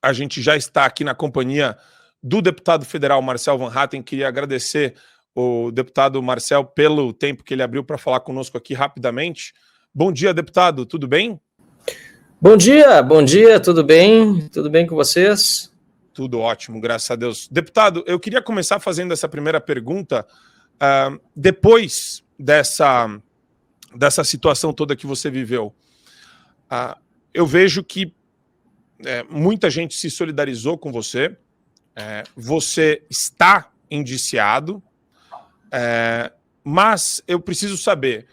a gente já está aqui na companhia do deputado federal Marcel Van Hatten. Queria agradecer o deputado Marcel pelo tempo que ele abriu para falar conosco aqui rapidamente. Bom dia, deputado, tudo bem? Bom dia, tudo bem? Tudo bem com vocês? Tudo ótimo, graças a Deus. Deputado, eu queria começar fazendo essa primeira pergunta. Depois dessa situação toda que você viveu, eu vejo que muita gente se solidarizou com você, você está indiciado, mas eu preciso saber,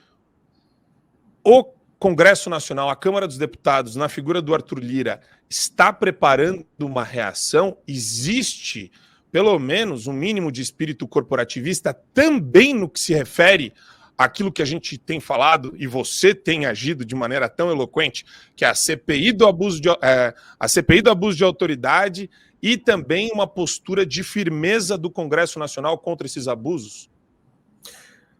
o Congresso Nacional, a Câmara dos Deputados, na figura do Arthur Lira, está preparando uma reação? Existe, pelo menos, um mínimo de espírito corporativista também no que se refere àquilo que a gente tem falado, e você tem agido de maneira tão eloquente, que é a CPI do abuso de autoridade e também uma postura de firmeza do Congresso Nacional contra esses abusos?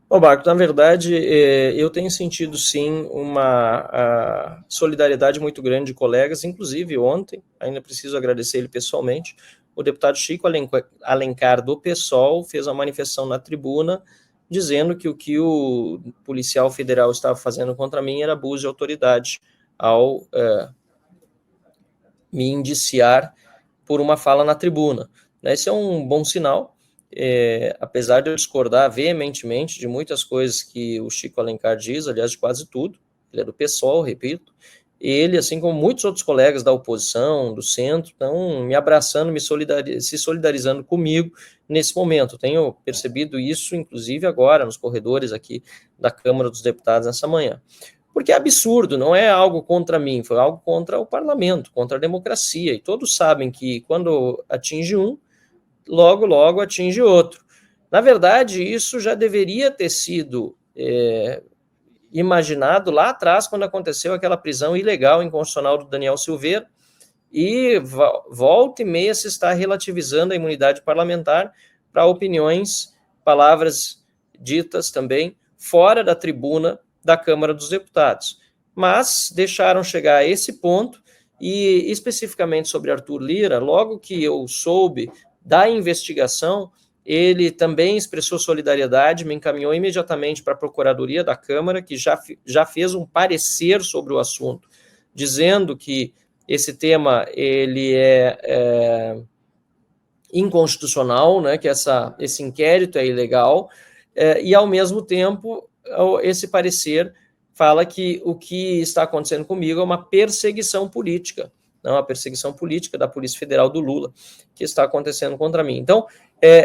Ô, Marco, na verdade, eu tenho sentido, sim, uma solidariedade muito grande de colegas, inclusive ontem, ainda preciso agradecer ele pessoalmente, o deputado Chico Alencar, do PSOL, fez uma manifestação na tribuna, dizendo que o que o policial federal estava fazendo contra mim era abuso de autoridade, ao me indiciar por uma fala na tribuna. Esse é um bom sinal. Apesar de eu discordar veementemente de muitas coisas que o Chico Alencar diz, aliás, de quase tudo, ele é do PSOL, repito, ele, assim como muitos outros colegas da oposição, do centro, estão me abraçando, se solidarizando comigo nesse momento. Tenho percebido isso, inclusive agora, nos corredores aqui da Câmara dos Deputados nessa manhã. Porque é absurdo, não é algo contra mim, foi algo contra o parlamento, contra a democracia, e todos sabem que quando atinge um, logo atinge outro. Na verdade, isso já deveria ter sido imaginado lá atrás, quando aconteceu aquela prisão ilegal, inconstitucional do Daniel Silveira, e volta e meia se está relativizando a imunidade parlamentar para opiniões, palavras ditas também fora da tribuna da Câmara dos Deputados. Mas deixaram chegar a esse ponto, e especificamente sobre Arthur Lira, logo que eu soube da investigação, ele também expressou solidariedade, me encaminhou imediatamente para a Procuradoria da Câmara, que já fez um parecer sobre o assunto, dizendo que esse tema ele é inconstitucional, né, que esse inquérito é ilegal, e, ao mesmo tempo, esse parecer fala que o que está acontecendo comigo é uma perseguição política, não a perseguição política da Polícia Federal do Lula, que está acontecendo contra mim. Então,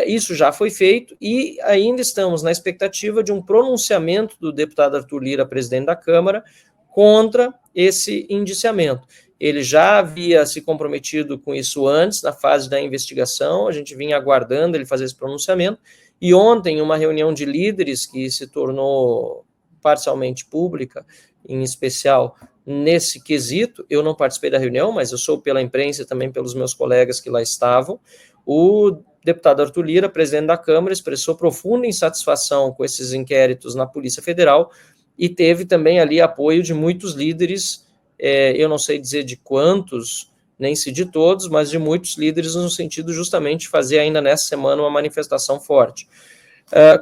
isso já foi feito e ainda estamos na expectativa de um pronunciamento do deputado Arthur Lira, presidente da Câmara, contra esse indiciamento. Ele já havia se comprometido com isso antes, na fase da investigação, a gente vinha aguardando ele fazer esse pronunciamento, e ontem, uma reunião de líderes que se tornou parcialmente pública, em especial nesse quesito, eu não participei da reunião, mas eu soube pela imprensa e também pelos meus colegas que lá estavam, o deputado Arthur Lira, presidente da Câmara, expressou profunda insatisfação com esses inquéritos na Polícia Federal e teve também ali apoio de muitos líderes, eu não sei dizer de quantos, nem se de todos, mas de muitos líderes no sentido justamente de fazer ainda nessa semana uma manifestação forte.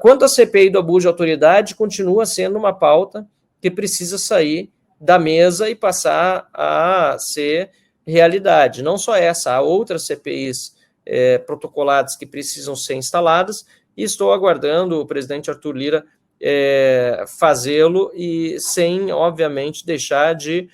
Quanto à CPI do abuso de autoridade, continua sendo uma pauta que precisa sair da mesa e passar a ser realidade. Não só essa, há outras CPIs protocoladas que precisam ser instaladas, e estou aguardando o presidente Arthur Lira fazê-lo, e sem, obviamente, deixar de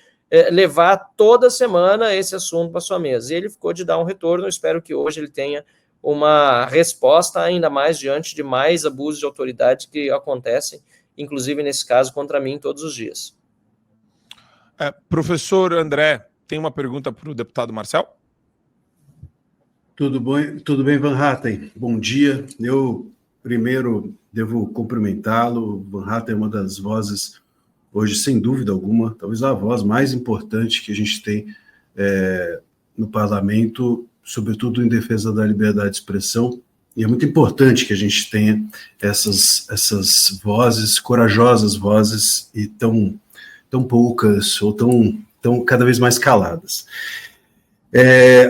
levar toda semana esse assunto para sua mesa. E ele ficou de dar um retorno, eu espero que hoje ele tenha uma resposta, ainda mais diante de mais abusos de autoridade que acontecem, inclusive nesse caso, contra mim todos os dias. Professor André, tem uma pergunta para o deputado Marcel? Tudo bem, Van Hatten? Bom dia. Eu, primeiro, devo cumprimentá-lo. Van Hatten é uma das vozes, hoje, sem dúvida alguma, talvez a voz mais importante que a gente tem no parlamento, sobretudo em defesa da liberdade de expressão. E é muito importante que a gente tenha essas vozes, corajosas vozes, e tão poucas, ou tão cada vez mais caladas.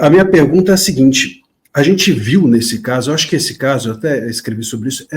A minha pergunta é a seguinte: a gente viu nesse caso, eu acho que esse caso, eu até escrevi sobre isso,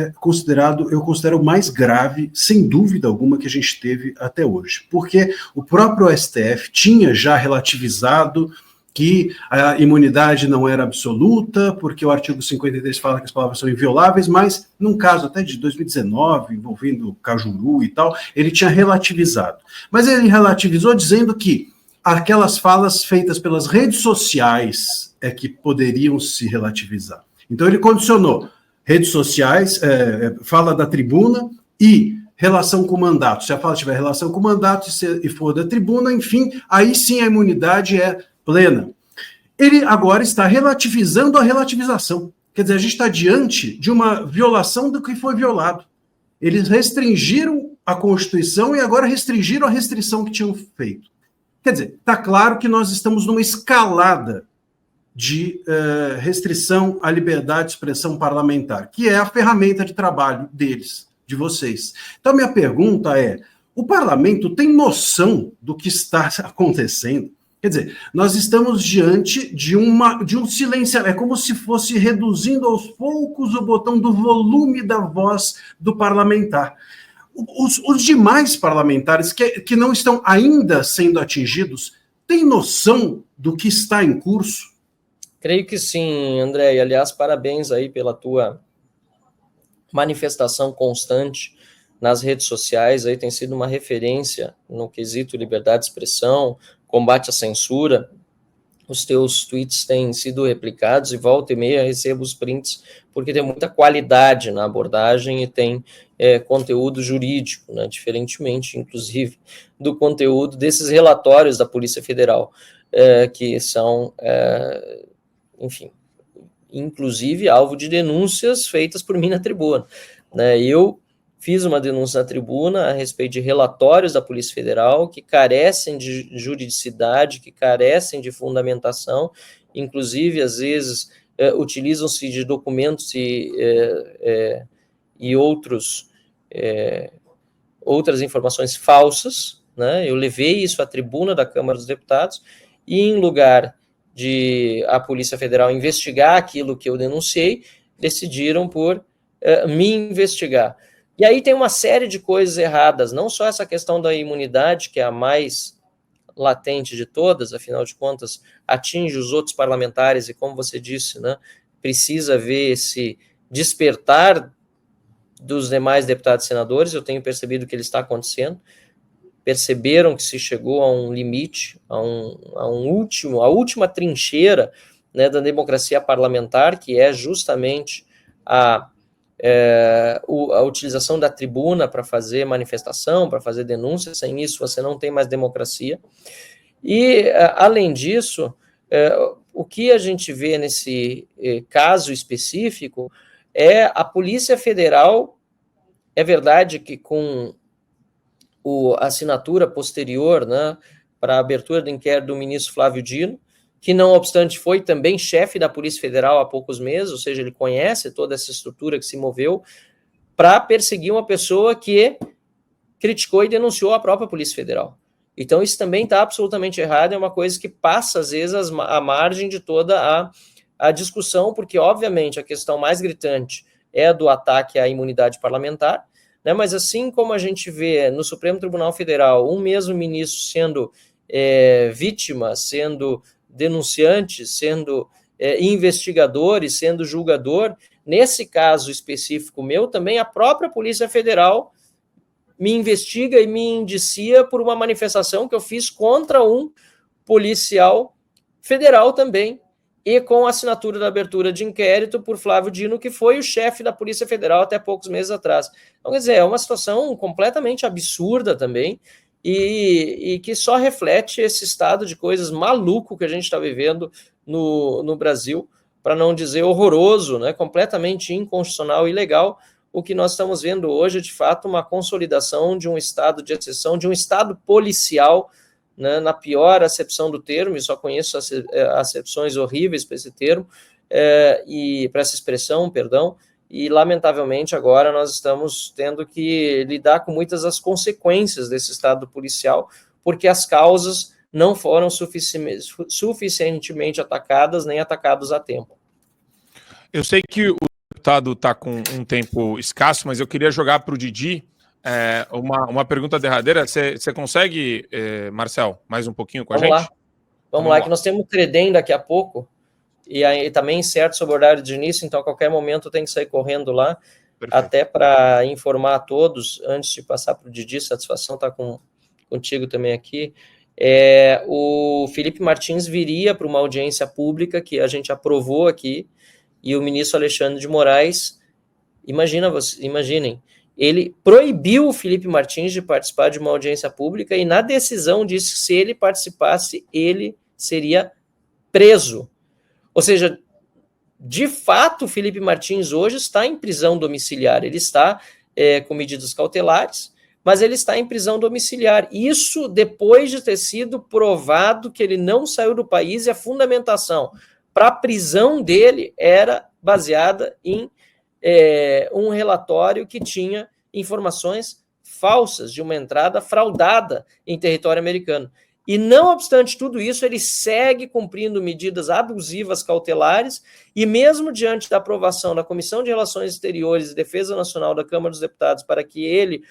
eu considero o mais grave, sem dúvida alguma, que a gente teve até hoje. Porque o próprio STF tinha já relativizado que a imunidade não era absoluta, porque o artigo 53 fala que as palavras são invioláveis, mas num caso até de 2019, envolvendo Cajuru e tal, ele tinha relativizado. Mas ele relativizou dizendo que aquelas falas feitas pelas redes sociais é que poderiam se relativizar. Então ele condicionou redes sociais, fala da tribuna e relação com o mandato. Se a fala tiver relação com o mandato e for da tribuna, enfim, aí sim a imunidade é plena. Ele agora está relativizando a relativização. Quer dizer, a gente está diante de uma violação do que foi violado. Eles restringiram a Constituição e agora restringiram a restrição que tinham feito. Quer dizer, está claro que nós estamos numa escalada de restrição à liberdade de expressão parlamentar, que é a ferramenta de trabalho deles, de vocês. Então, minha pergunta é: o parlamento tem noção do que está acontecendo? Quer dizer, nós estamos diante de um silêncio, é como se fosse reduzindo aos poucos o botão do volume da voz do parlamentar. Os demais parlamentares que não estão ainda sendo atingidos têm noção do que está em curso? Creio que sim, André. E, aliás, parabéns aí pela tua manifestação constante nas redes sociais. Aí tem sido uma referência no quesito liberdade de expressão, combate à censura. Os teus tweets têm sido replicados e volta e meia recebo os prints, porque tem muita qualidade na abordagem e tem conteúdo jurídico, né, diferentemente, inclusive, do conteúdo desses relatórios da Polícia Federal, que são, enfim, inclusive alvo de denúncias feitas por mim na tribuna, né? Eu fiz uma denúncia na tribuna a respeito de relatórios da Polícia Federal que carecem de juridicidade, que carecem de fundamentação, inclusive, às vezes, utilizam-se de documentos e outras informações falsas, né? Eu levei isso à tribuna da Câmara dos Deputados e, em lugar de a Polícia Federal investigar aquilo que eu denunciei, decidiram por me investigar. E aí tem uma série de coisas erradas, não só essa questão da imunidade, que é a mais latente de todas, afinal de contas, atinge os outros parlamentares e, como você disse, né, precisa ver esse despertar dos demais deputados e senadores. Eu tenho percebido que ele está acontecendo, perceberam que se chegou a um limite, a última trincheira, né, da democracia parlamentar, que é justamente a utilização da tribuna para fazer manifestação, para fazer denúncia. Sem isso você não tem mais democracia. E, além disso, o que a gente vê nesse caso específico é a Polícia Federal. É verdade que com a assinatura posterior, né, para a abertura do inquérito do ministro Flávio Dino, que, não obstante, foi também chefe da Polícia Federal há poucos meses, ou seja, ele conhece toda essa estrutura que se moveu para perseguir uma pessoa que criticou e denunciou a própria Polícia Federal. Então, isso também está absolutamente errado, é uma coisa que passa, às vezes, à margem de toda a discussão, porque, obviamente, a questão mais gritante é a do ataque à imunidade parlamentar, né? Mas, assim como a gente vê no Supremo Tribunal Federal um mesmo ministro sendo vítima, sendo denunciante, sendo investigador e sendo julgador, nesse caso específico meu, também a própria Polícia Federal me investiga e me indicia por uma manifestação que eu fiz contra um policial federal também, e com a assinatura da abertura de inquérito por Flávio Dino, que foi o chefe da Polícia Federal até poucos meses atrás. Então, quer dizer, é uma situação completamente absurda também, e que só reflete esse estado de coisas maluco que a gente está vivendo no Brasil, para não dizer horroroso, né? Completamente inconstitucional e ilegal. O que nós estamos vendo hoje é, de fato, uma consolidação de um estado de exceção, de um estado policial, né, na pior acepção do termo, e só conheço acepções horríveis para esse termo, e para essa expressão, perdão, e, lamentavelmente, agora nós estamos tendo que lidar com muitas das consequências desse estado policial, porque as causas não foram suficientemente atacadas nem atacados a tempo. Eu sei que o deputado está com um tempo escasso, mas eu queria jogar para o Didi uma pergunta derradeira. Você consegue, Marcel, mais um pouquinho com a gente? Vamos lá, que nós temos o Credem daqui a pouco, e aí também certo sobre o horário de início, então a qualquer momento tem que sair correndo lá. Perfeito. Até para informar a todos, antes de passar para o Didi, satisfação estar contigo também aqui, o Felipe Martins viria para uma audiência pública que a gente aprovou aqui, e o ministro Alexandre de Moraes, imaginem, ele proibiu o Felipe Martins de participar de uma audiência pública e na decisão disse que se ele participasse, ele seria preso. Ou seja, de fato, o Felipe Martins hoje está em prisão domiciliar, ele está com medidas cautelares, mas ele está em prisão domiciliar. Isso depois de ter sido provado que ele não saiu do país e a fundamentação para a prisão dele era baseada em um relatório que tinha informações falsas de uma entrada fraudada em território americano. E não obstante tudo isso, ele segue cumprindo medidas abusivas cautelares e mesmo diante da aprovação da Comissão de Relações Exteriores e Defesa Nacional da Câmara dos Deputados para que ele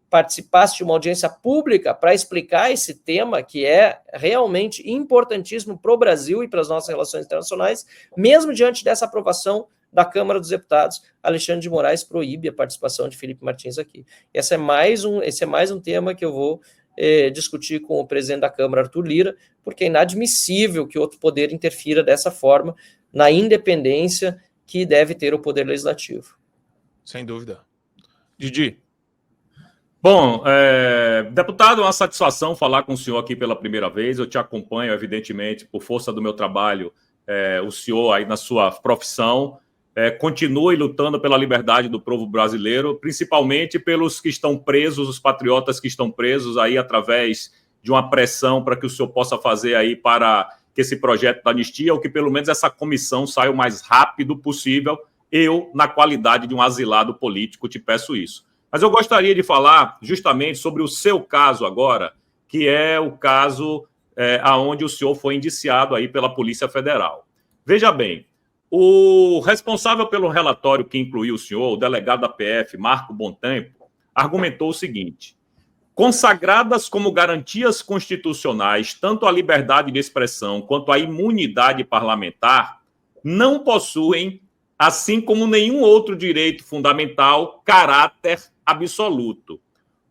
participasse de uma audiência pública para explicar esse tema que é realmente importantíssimo para o Brasil e para as nossas relações internacionais, mesmo diante dessa aprovação da Câmara dos Deputados, Alexandre de Moraes proíbe a participação de Felipe Martins aqui. Esse é mais um tema que eu vou discutir com o presidente da Câmara, Arthur Lira, porque é inadmissível que outro poder interfira dessa forma na independência que deve ter o Poder Legislativo. Sem dúvida. Didi. Bom, deputado, é uma satisfação falar com o senhor aqui pela primeira vez. Eu te acompanho, evidentemente, por força do meu trabalho, o senhor aí na sua profissão. Continue lutando pela liberdade do povo brasileiro, principalmente pelos que estão presos, os patriotas que estão presos aí através de uma pressão para que o senhor possa fazer aí para que esse projeto da anistia, ou que pelo menos essa comissão saia o mais rápido possível. Eu, na qualidade de um asilado político, te peço isso. Mas eu gostaria de falar justamente sobre o seu caso agora, que é o caso aonde o senhor foi indiciado aí pela Polícia Federal. Veja bem, o responsável pelo relatório que incluiu o senhor, o delegado da PF, Marco Bontempo, argumentou o seguinte: consagradas como garantias constitucionais tanto a liberdade de expressão quanto a imunidade parlamentar, não possuem, assim como nenhum outro direito fundamental, caráter absoluto.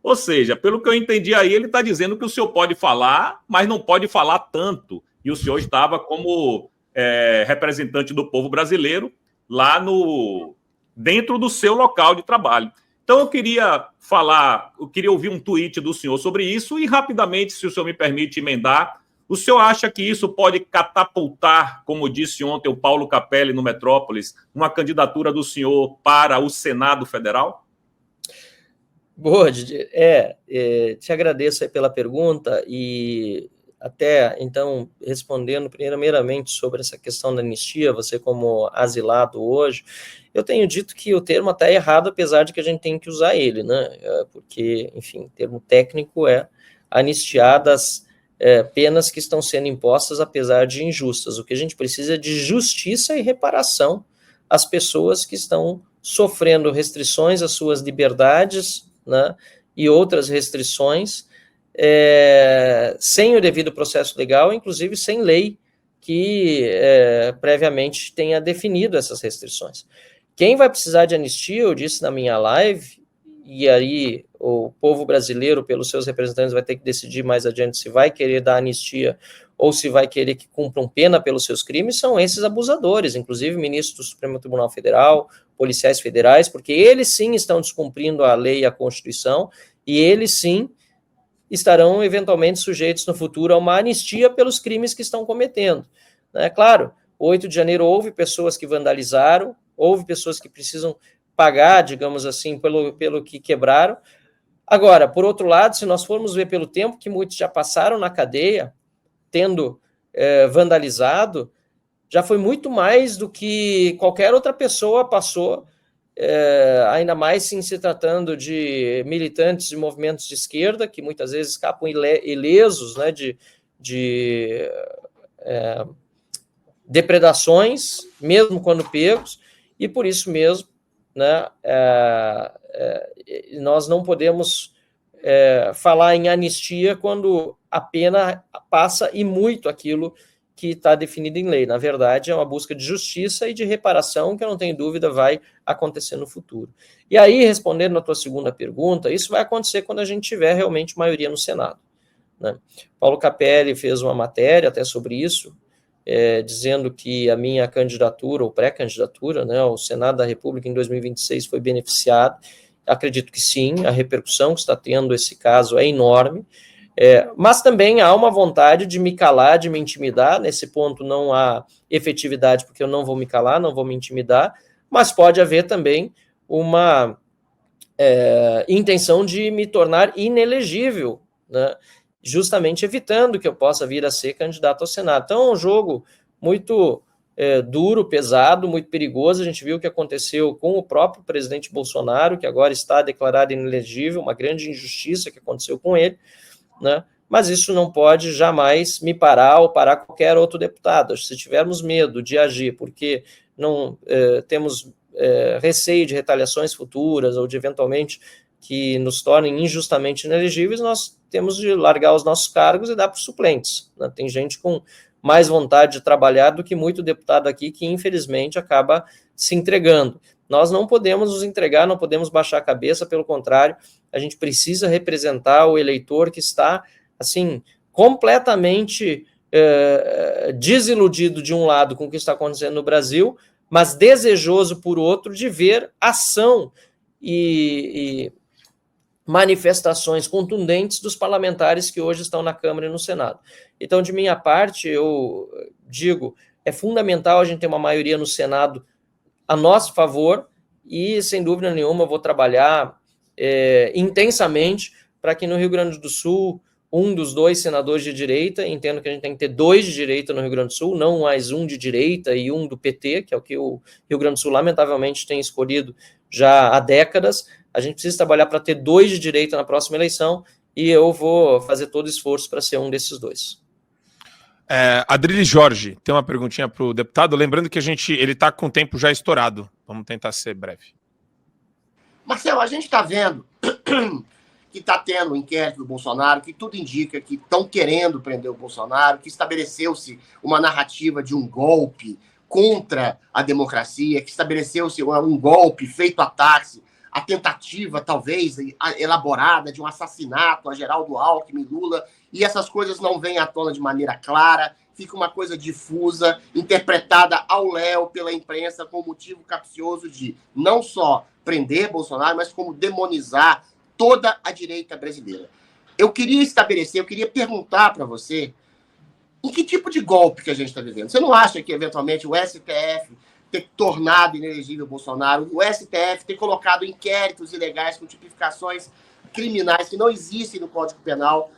Ou seja, pelo que eu entendi aí, ele está dizendo que o senhor pode falar, mas não pode falar tanto. E o senhor estava como representante do povo brasileiro lá dentro do seu local de trabalho. Então eu queria ouvir um tweet do senhor sobre isso e rapidamente, se o senhor me permite emendar, o senhor acha que isso pode catapultar, como disse ontem o Paulo Capelli no Metrópolis, uma candidatura do senhor para o Senado Federal? Boa, Didi. Te agradeço aí pela pergunta e até, então, respondendo primeiramente sobre essa questão da anistia, você como asilado hoje, eu tenho dito que o termo está errado, apesar de que a gente tem que usar ele, né? Porque, enfim, o termo técnico é anistiadas penas que estão sendo impostas, apesar de injustas. O que a gente precisa é de justiça e reparação às pessoas que estão sofrendo restrições às suas liberdades, né, e outras restrições, sem o devido processo legal, inclusive sem lei que previamente tenha definido essas restrições. Quem vai precisar de anistia, eu disse na minha live, e aí o povo brasileiro, pelos seus representantes, vai ter que decidir mais adiante se vai querer dar anistia ou se vai querer que cumpram pena pelos seus crimes, são esses abusadores, inclusive ministros do Supremo Tribunal Federal, policiais federais, porque eles sim estão descumprindo a lei e a Constituição, e eles sim estarão eventualmente sujeitos no futuro a uma anistia pelos crimes que estão cometendo. Claro, 8 de janeiro houve pessoas que vandalizaram, houve pessoas que precisam pagar, digamos assim, pelo que quebraram. Agora, por outro lado, se nós formos ver pelo tempo que muitos já passaram na cadeia, tendo vandalizado, já foi muito mais do que qualquer outra pessoa passou, ainda mais em se tratando de militantes de movimentos de esquerda, que muitas vezes escapam ilesos, né, de depredações, mesmo quando pegos, e por isso mesmo, né, nós não podemos falar em anistia quando a pena passa e muito aquilo que está definido em lei. Na verdade, é uma busca de justiça e de reparação que eu não tenho dúvida vai acontecer no futuro. E aí, respondendo à tua segunda pergunta, isso vai acontecer quando a gente tiver realmente maioria no Senado, né? Paulo Capelli fez uma matéria até sobre isso, dizendo que a minha candidatura, ou pré-candidatura, né, ao Senado da República em 2026 foi beneficiada. Acredito que sim, a repercussão que está tendo esse caso é enorme, mas também há uma vontade de me calar, de me intimidar. Nesse ponto não há efetividade, porque eu não vou me calar, não vou me intimidar, mas pode haver também uma intenção de me tornar inelegível, né, justamente evitando que eu possa vir a ser candidato ao Senado. Então é um jogo muito duro, pesado, muito perigoso. A gente viu o que aconteceu com o próprio presidente Bolsonaro, que agora está declarado inelegível, uma grande injustiça que aconteceu com ele, né? Mas isso não pode jamais me parar ou parar qualquer outro deputado. Se tivermos medo de agir porque não temos receio de retaliações futuras ou de eventualmente que nos tornem injustamente inelegíveis, nós temos de largar os nossos cargos e dar para os suplentes, né? Tem gente com mais vontade de trabalhar do que muito deputado aqui que, infelizmente, acaba se entregando. Nós não podemos nos entregar, não podemos baixar a cabeça, pelo contrário, a gente precisa representar o eleitor que está, assim, completamente desiludido de um lado com o que está acontecendo no Brasil, mas desejoso, por outro, de ver ação e manifestações contundentes dos parlamentares que hoje estão na Câmara e no Senado. Então, de minha parte, eu digo, é fundamental a gente ter uma maioria no Senado a nosso favor e, sem dúvida nenhuma, eu vou trabalhar intensamente para que no Rio Grande do Sul, um dos dois senadores de direita, entendo que a gente tem que ter 2 de direita no Rio Grande do Sul, não mais um de direita e um do PT, que é o que o Rio Grande do Sul, lamentavelmente, tem escolhido já há décadas. A gente precisa trabalhar para ter 2 de direita na próxima eleição e eu vou fazer todo o esforço para ser um desses 2. Adriles Jorge tem uma perguntinha para o deputado, lembrando que ele está com o tempo já estourado. Vamos tentar ser breve. Marcelo, a gente está vendo que está tendo um inquérito do Bolsonaro, que tudo indica que estão querendo prender o Bolsonaro, que estabeleceu-se uma narrativa de um golpe contra a democracia, que estabeleceu-se um golpe feito a táxi, a tentativa, talvez, elaborada de um assassinato a Geraldo Alckmin, Lula, e essas coisas não vêm à tona de maneira clara, fica uma coisa difusa, interpretada ao léu pela imprensa com o motivo capcioso de não só prender Bolsonaro, mas como demonizar toda a direita brasileira. Eu queria perguntar para você em que tipo de golpe que a gente está vivendo. Você não acha que, eventualmente, o STF ter tornado inelegível Bolsonaro, o STF ter colocado inquéritos ilegais com tipificações criminais que não existem no Código Penal,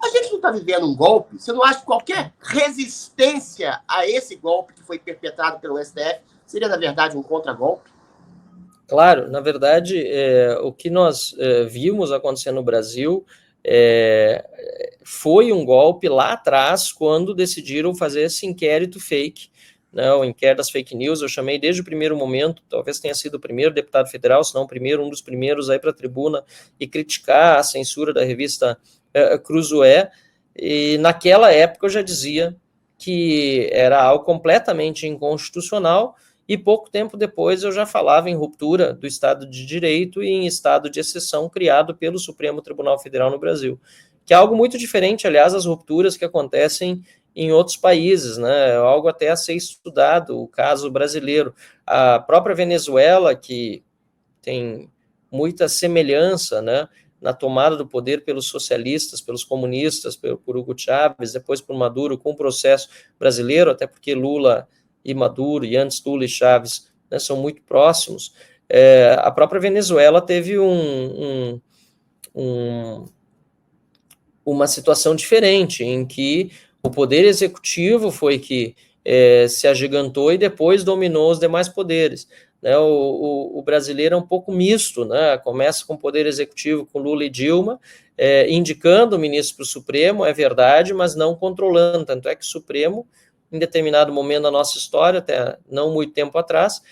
a gente não está vivendo um golpe? Você não acha que qualquer resistência a esse golpe que foi perpetrado pelo STF seria, na verdade, um contragolpe? Claro, na verdade, o que nós vimos acontecer no Brasil foi um golpe lá atrás, quando decidiram fazer esse inquérito fake, né, o inquérito das fake news. Eu chamei desde o primeiro momento, talvez tenha sido o primeiro deputado federal, se não o primeiro, um dos primeiros aí para a tribuna e criticar a censura da revista Cruzoé, e naquela época eu já dizia que era algo completamente inconstitucional, e pouco tempo depois eu já falava em ruptura do Estado de Direito e em estado de exceção criado pelo Supremo Tribunal Federal no Brasil, que é algo muito diferente, aliás, das rupturas que acontecem em outros países, né? É algo até a ser estudado, o caso brasileiro. A própria Venezuela, que tem muita semelhança, né, na tomada do poder pelos socialistas, pelos comunistas, por Hugo Chávez, depois por Maduro, com o processo brasileiro, até porque Lula e Maduro, e antes Lula e Chávez, né, são muito próximos. A própria Venezuela teve uma situação diferente, em que o poder executivo foi que se agigantou e depois dominou os demais poderes. Né? O brasileiro é um pouco misto, né? Começa com o poder executivo, com Lula e Dilma, indicando o ministro para o Supremo, é verdade, mas não controlando. Tanto é que o Supremo, em determinado momento da nossa história, até não muito tempo atrás,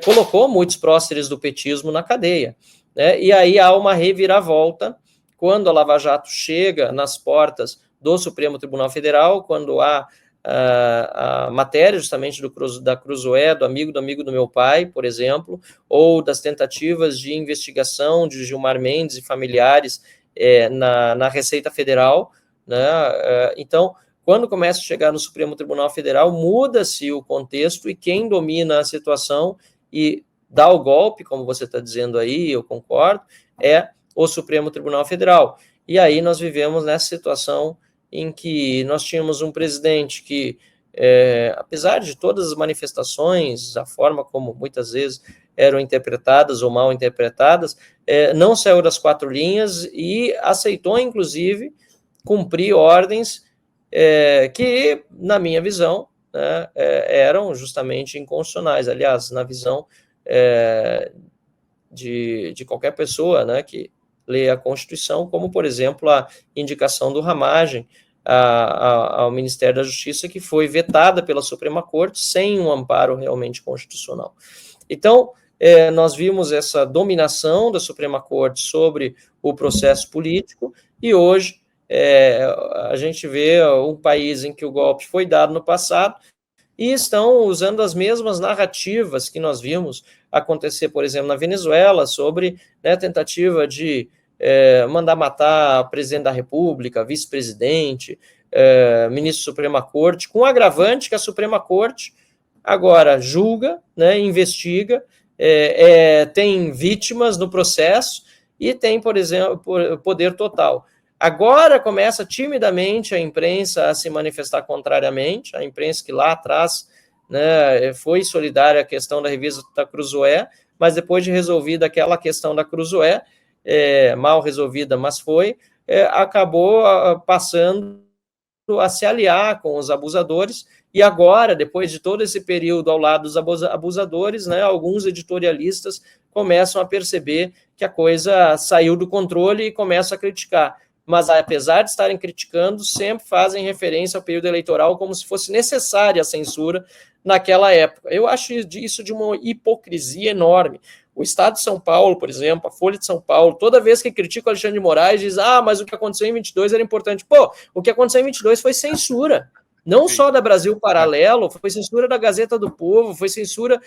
colocou muitos próceres do petismo na cadeia. Né? E aí há uma reviravolta quando a Lava Jato chega nas portas do Supremo Tribunal Federal, quando há a matéria justamente da Cruzoé, do amigo do meu pai, por exemplo, ou das tentativas de investigação de Gilmar Mendes e familiares na Receita Federal, né? Então, quando começa a chegar no Supremo Tribunal Federal, muda-se o contexto e quem domina a situação e dá o golpe, como você está dizendo aí, eu concordo, é o Supremo Tribunal Federal. E aí nós vivemos nessa situação em que nós tínhamos um presidente que, apesar de todas as manifestações, a forma como muitas vezes eram interpretadas ou mal interpretadas, não saiu das quatro linhas e aceitou, inclusive, cumprir ordens que, na minha visão, né, eram justamente inconstitucionais. Aliás, na visão de qualquer pessoa, né, que lê a Constituição, como, por exemplo, a indicação do Ramagem ao Ministério da Justiça, que foi vetada pela Suprema Corte sem um amparo realmente constitucional. Então, nós vimos essa dominação da Suprema Corte sobre o processo político, e hoje a gente vê um país em que o golpe foi dado no passado, e estão usando as mesmas narrativas que nós vimos acontecer, por exemplo, na Venezuela, sobre, né, tentativa de mandar matar o presidente da República, vice-presidente, ministro da Suprema Corte, com o agravante que a Suprema Corte agora julga, né, investiga, tem vítimas no processo e tem, por exemplo, poder total. Agora começa timidamente a imprensa a se manifestar contrariamente, a imprensa que lá atrás, né, foi solidária à questão da revista da Cruzoé, mas depois de resolvida aquela questão da Cruzoé, mal resolvida, mas foi, acabou passando a se aliar com os abusadores, e agora, depois de todo esse período ao lado dos abusadores, né, alguns editorialistas começam a perceber que a coisa saiu do controle e começam a criticar. Mas, apesar de estarem criticando, sempre fazem referência ao período eleitoral como se fosse necessária a censura naquela época. Eu acho isso de uma hipocrisia enorme. O Estado de São Paulo, por exemplo, a Folha de São Paulo, toda vez que critica o Alexandre de Moraes, diz, mas o que aconteceu em 22 era importante. Pô, o que aconteceu em 22 foi censura. Não só da Brasil Paralelo, foi censura da Gazeta do Povo, foi censura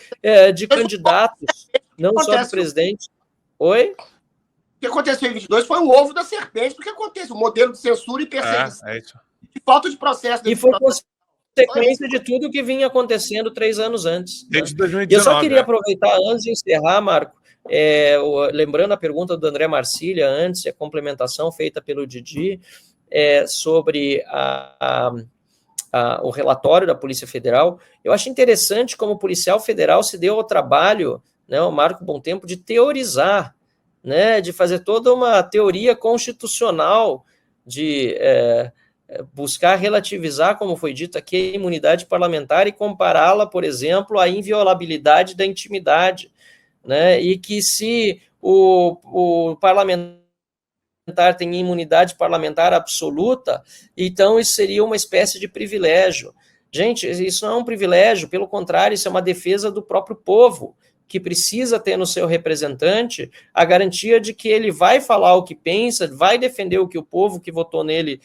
de candidatos, não só do presidente. Oi? O que aconteceu em 22 foi o ovo da serpente, porque acontece o modelo de censura e perseguição, de falta de processo. E foi consequência de tudo que vinha acontecendo 3 anos antes. Desde né? 2019. Eu só queria aproveitar, antes de encerrar, Marco, lembrando a pergunta do André Marcília antes, a complementação feita pelo Didi, sobre o relatório da Polícia Federal. Eu acho interessante como o policial federal se deu ao trabalho, né, o Marco Bom Tempo, de teorizar, né, de fazer toda uma teoria constitucional, de buscar relativizar, como foi dito aqui, a imunidade parlamentar e compará-la, por exemplo, à inviolabilidade da intimidade, né, e que se o parlamentar tem imunidade parlamentar absoluta, então isso seria uma espécie de privilégio. Gente, isso não é um privilégio, pelo contrário, isso é uma defesa do próprio povo, que precisa ter no seu representante a garantia de que ele vai falar o que pensa, vai defender o que o povo que votou nele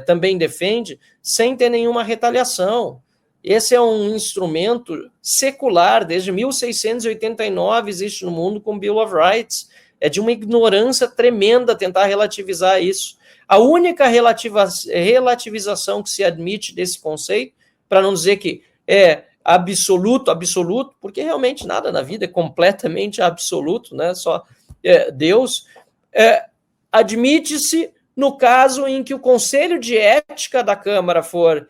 também defende, sem ter nenhuma retaliação. Esse é um instrumento secular, desde 1689 existe no mundo com Bill of Rights. É de uma ignorância tremenda tentar relativizar isso. A única relativização que se admite desse conceito, para não dizer que é absoluto, porque realmente nada na vida é completamente absoluto, né? Só Deus, admite-se no caso em que o Conselho de Ética da Câmara for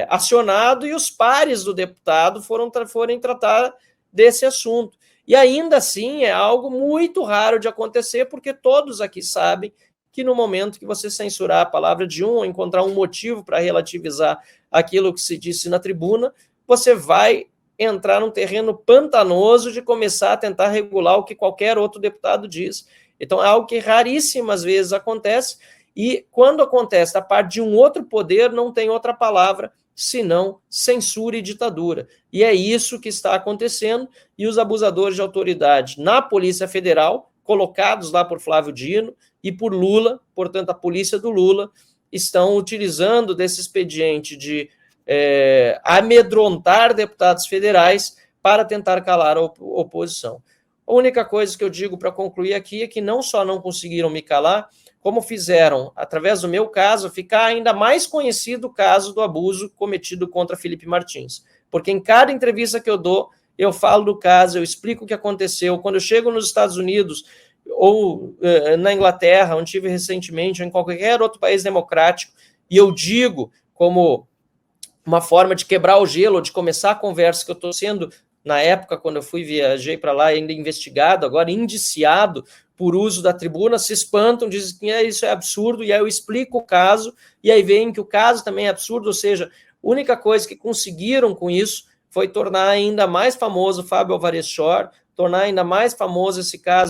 acionado e os pares do deputado forem tratar desse assunto. E ainda assim é algo muito raro de acontecer, porque todos aqui sabem que no momento que você censurar a palavra de um, ou encontrar um motivo para relativizar aquilo que se disse na tribuna, você vai entrar num terreno pantanoso de começar a tentar regular o que qualquer outro deputado diz. Então, é algo que raríssimas vezes acontece, e quando acontece da parte de um outro poder, não tem outra palavra senão censura e ditadura. E é isso que está acontecendo, e os abusadores de autoridade na Polícia Federal, colocados lá por Flávio Dino e por Lula, portanto, a polícia do Lula, estão utilizando desse expediente de amedrontar deputados federais para tentar calar a oposição. A única coisa que eu digo para concluir aqui é que não só não conseguiram me calar, como fizeram, através do meu caso, ficar ainda mais conhecido o caso do abuso cometido contra Felipe Martins. Porque em cada entrevista que eu dou, eu falo do caso, eu explico o que aconteceu. Quando eu chego nos Estados Unidos ou na Inglaterra, onde estive recentemente, ou em qualquer outro país democrático, e eu digo como uma forma de quebrar o gelo, de começar a conversa, que eu estou sendo, na época, quando eu viajei para lá, ainda investigado, agora indiciado por uso da tribuna, se espantam, dizem que isso é absurdo, e aí eu explico o caso, e aí veem que o caso também é absurdo, ou seja, a única coisa que conseguiram com isso foi tornar ainda mais famoso o Fábio Alvarez Shor, tornar ainda mais famoso esse caso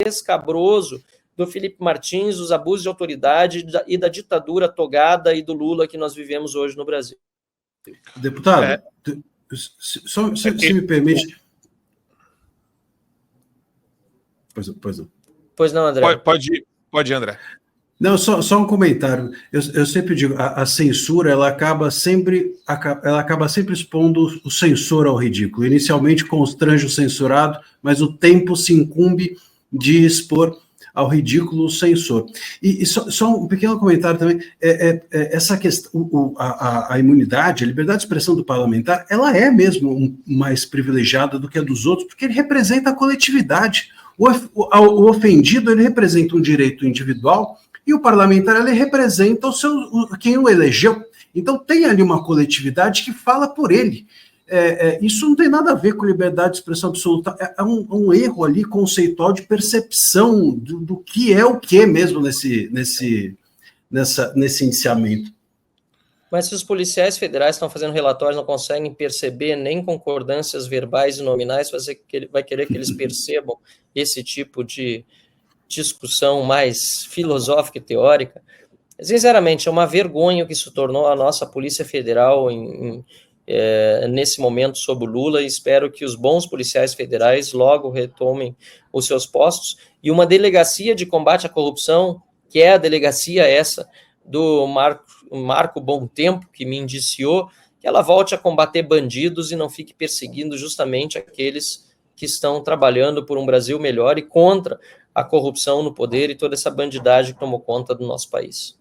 escabroso do Felipe Martins, dos abusos de autoridade e da ditadura togada e do Lula que nós vivemos hoje no Brasil. Deputado, se me permite... Pois não. Pois não, André. Pode ir, André. Não, só um comentário. Eu sempre digo, a censura ela acaba sempre expondo o censor ao ridículo. Inicialmente constrange o censurado, mas o tempo se incumbe de expor ao ridículo o censor. E só um pequeno comentário também, essa questão, a imunidade, a liberdade de expressão do parlamentar, ela é mesmo mais privilegiada do que a dos outros, porque ele representa a coletividade. O ofendido, ele representa um direito individual, e o parlamentar, ele representa quem o elegeu. Então tem ali uma coletividade que fala por ele. Isso não tem nada a ver com liberdade de expressão absoluta, é um erro ali conceitual de percepção do que é o que mesmo nesse indiciamento. Mas se os policiais federais estão fazendo relatórios, não conseguem perceber nem concordâncias verbais e nominais, vai querer que eles percebam esse tipo de discussão mais filosófica e teórica. Sinceramente, é uma vergonha o que se tornou a nossa Polícia Federal nesse momento sob o Lula, e espero que os bons policiais federais logo retomem os seus postos, e uma delegacia de combate à corrupção, que é a delegacia essa do Marco Bom Tempo, que me indiciou, que ela volte a combater bandidos e não fique perseguindo justamente aqueles que estão trabalhando por um Brasil melhor e contra a corrupção no poder e toda essa bandidagem que tomou conta do nosso país.